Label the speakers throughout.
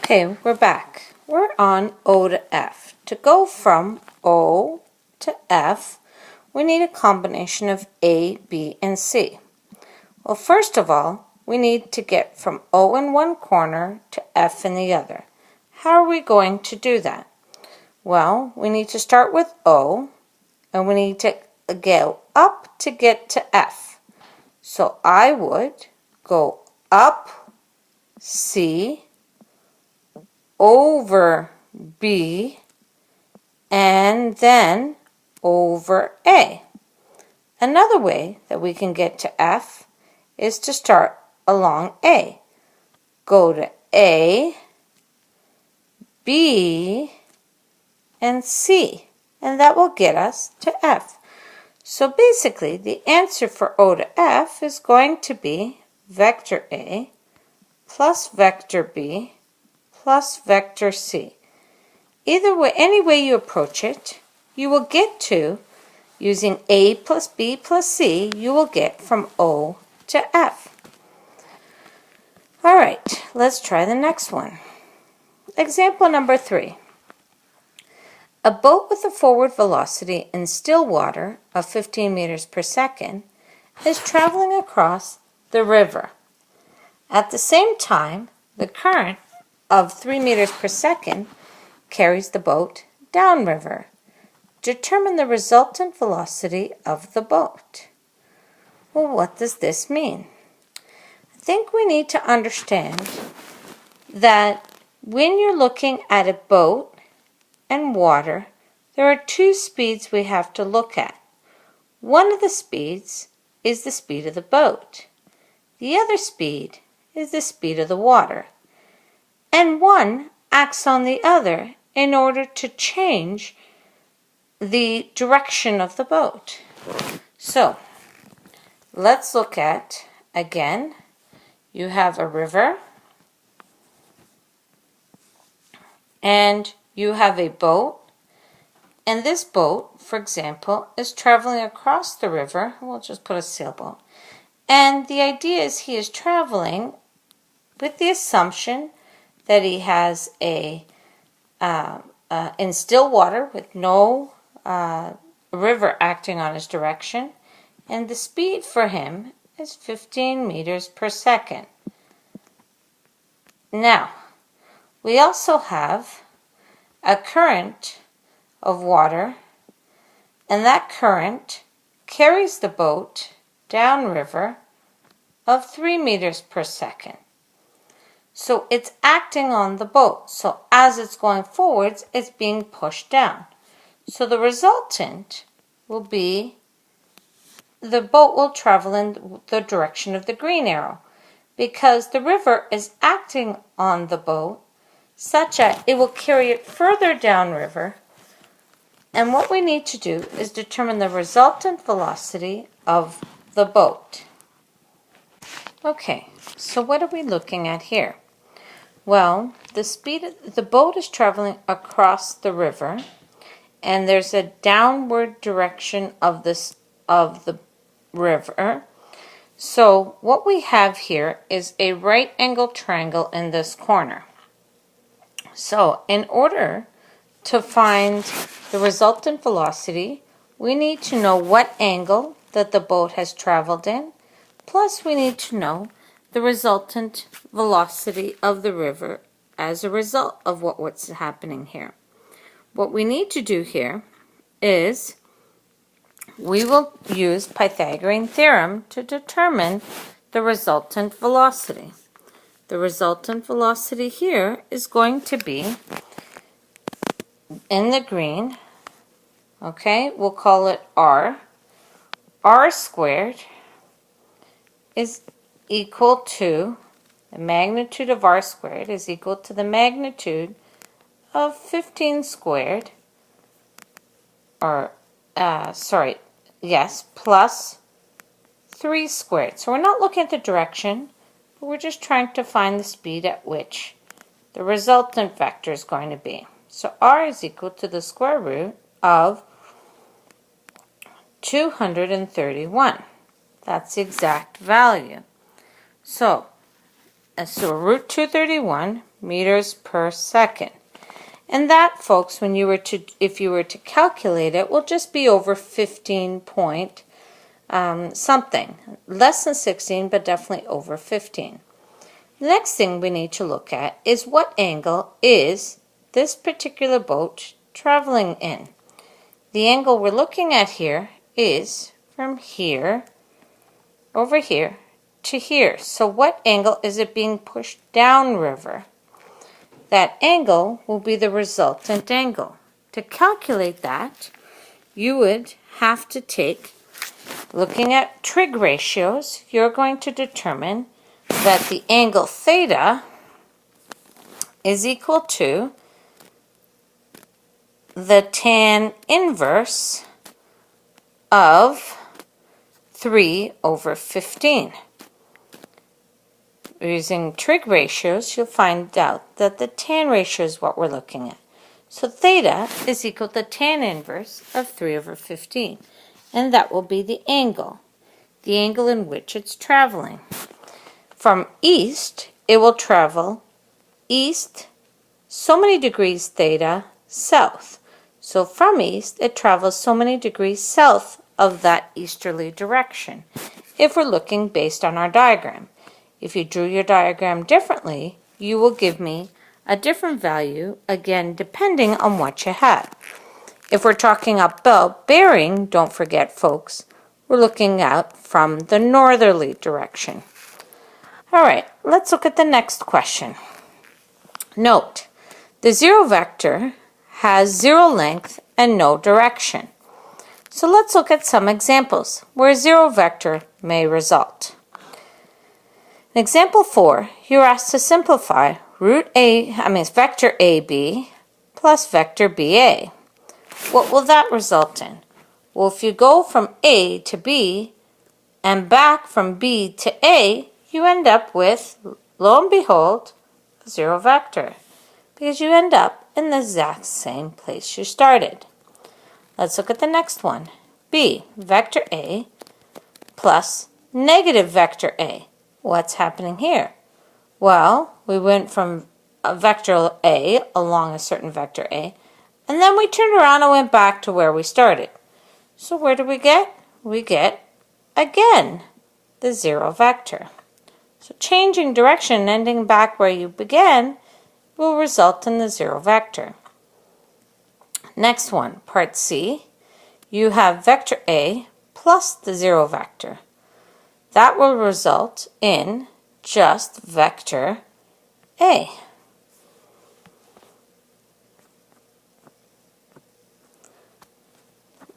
Speaker 1: Okay, we're back. We're on O to F. To go from O to F, we need a combination of A, B, and C. Well, first of all, we need to get from O in one corner to F in the other. How are we going to do that? Well, we need to start with O, and we need to go up to get to F. So I would go up C, over B, and then over A. Another way that we can get to F is to start along A. Go to A, B, and C, and that will get us to F. So basically, the answer for O to F is going to be vector A plus vector B plus vector C. Either way, any way you approach it, you will get to, using A plus B plus C, you will get from O to F. All right, let's try the next one. Example number 3. A boat with a forward velocity in still water of 15 meters per second is traveling across the river. At the same time, the current of 3 meters per second carries the boat downriver. Determine the resultant velocity of the boat. Well, what does this mean? I think we need to understand that when you're looking at a boat and water, there are two speeds we have to look at. One of the speeds is the speed of the boat. The other speed is the speed of the water. And one acts on the other in order to change the direction of the boat. So, let's look at, again, you have a river, and you have a boat, and this boat, for example, is traveling across the river. We'll just put a sailboat. And the idea is he is traveling with the assumption that he has in still water with no river acting on his direction, and the speed for him is 15 meters per second. Now, we also have a current of water, and that current carries the boat downriver of 3 meters per second. So it's acting on the boat. So as it's going forwards, it's being pushed down. So the resultant will be the boat will travel in the direction of the green arrow, because the river is acting on the boat such that it will carry it further downriver. And what we need to do is determine the resultant velocity of the boat. Okay, so what are we looking at here? Well, the boat is traveling across the river, and there's a downward direction of the river. So what we have here is a right angle triangle in this corner. So in order to find the resultant velocity, we need to know what angle that the boat has traveled in, plus we need to know the resultant velocity of the river as a result of what's happening here. What we need to do here is we will use Pythagorean Theorem to determine the resultant velocity. The resultant velocity here is going to be in the green, okay, we'll call it R. R squared is equal to, the magnitude of R squared is equal to the magnitude of 15 squared, plus 3 squared. So we're not looking at the direction, but we're just trying to find the speed at which the resultant vector is going to be. So R is equal to the square root of 231. That's the exact value. So root 231 meters per second. And that, folks, if you were to calculate it, will just be over 15 point something. Less than 16, but definitely over 15. The next thing we need to look at is what angle is this particular boat traveling in. The angle we're looking at here is from here, over here, to here. So what angle is it being pushed downriver? That angle will be the resultant angle. To calculate that, you would have to take, looking at trig ratios, you're going to determine that the angle theta is equal to the tan inverse of 3 over 15. Using trig ratios, you'll find out that the tan ratio is what we're looking at. So theta is equal to tan inverse of 3 over 15. And that will be the angle in which it's traveling. From east, it will travel east, so many degrees theta, south. So from east, it travels so many degrees south of that easterly direction, if we're looking based on our diagram. If you drew your diagram differently, you will give me a different value, again, depending on what you had. If we're talking about bearing, don't forget, folks, we're looking out from the northerly direction. All right, let's look at the next question. Note, the zero vector has zero length and no direction. So let's look at some examples where a zero vector may result. In example 4, you're asked to simplify vector AB plus vector BA. What will that result in? Well, if you go from A to B and back from B to A, you end up with, lo and behold, a zero vector, because you end up in the exact same place you started. Let's look at the next one. B, vector A plus negative vector A. What's happening here? Well, we went from a vector A along a certain vector A, and then we turned around and went back to where we started. So where do we get? We get, again, the zero vector. So changing direction and ending back where you began will result in the zero vector. Next one, part C, you have vector A plus the zero vector. That will result in just vector A.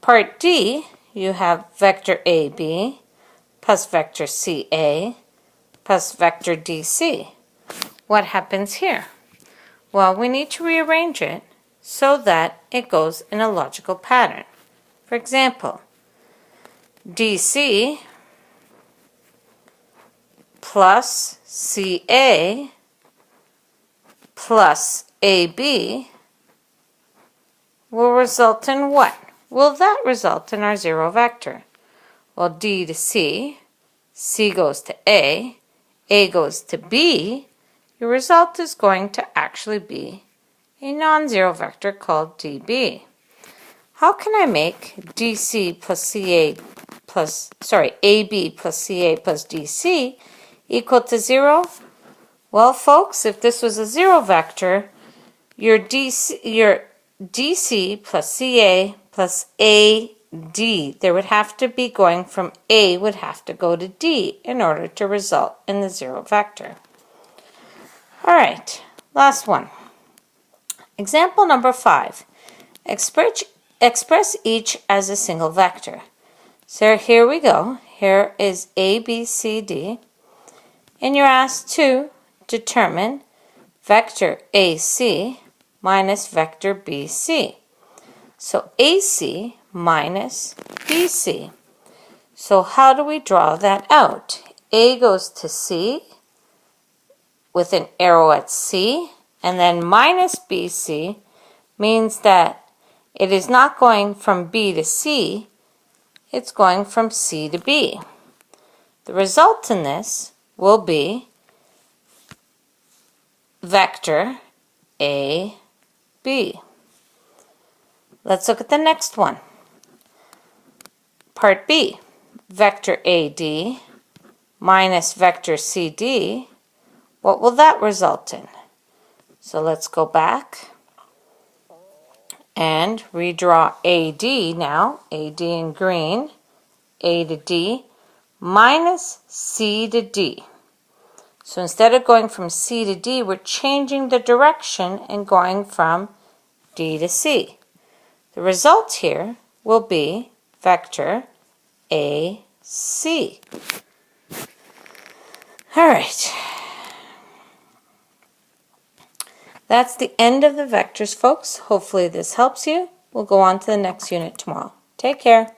Speaker 1: Part D, you have vector AB plus vector CA plus vector DC. What happens here? Well, we need to rearrange it so that it goes in a logical pattern. For example, DC plus CA plus AB will result in what? Will that result in our zero vector? Well, D to C, C goes to A goes to B, your result is going to actually be a non-zero vector called DB. How can I make DC plus CA plus, AB plus CA plus DC equal to 0? Well, folks, if this was a zero vector, your DC plus CA plus AD, there would have to be going from A would have to go to D in order to result in the zero vector. All right, last one. Example number 5. Express each as a single vector. So here we go. Here is A, B, C, D. And you're asked to determine vector AC minus vector BC. So AC minus BC. So how do we draw that out? A goes to C with an arrow at C, and then minus BC means that it is not going from B to C, it's going from C to B. The result in this will be vector A, B. Let's look at the next one. Part B, vector AD minus vector CD. What will that result in? So let's go back and redraw AD now, AD in green, A to D, minus C to D. So instead of going from C to D, we're changing the direction and going from D to C. The result here will be vector AC. All right. That's the end of the vectors, folks. Hopefully this helps you. We'll go on to the next unit tomorrow. Take care.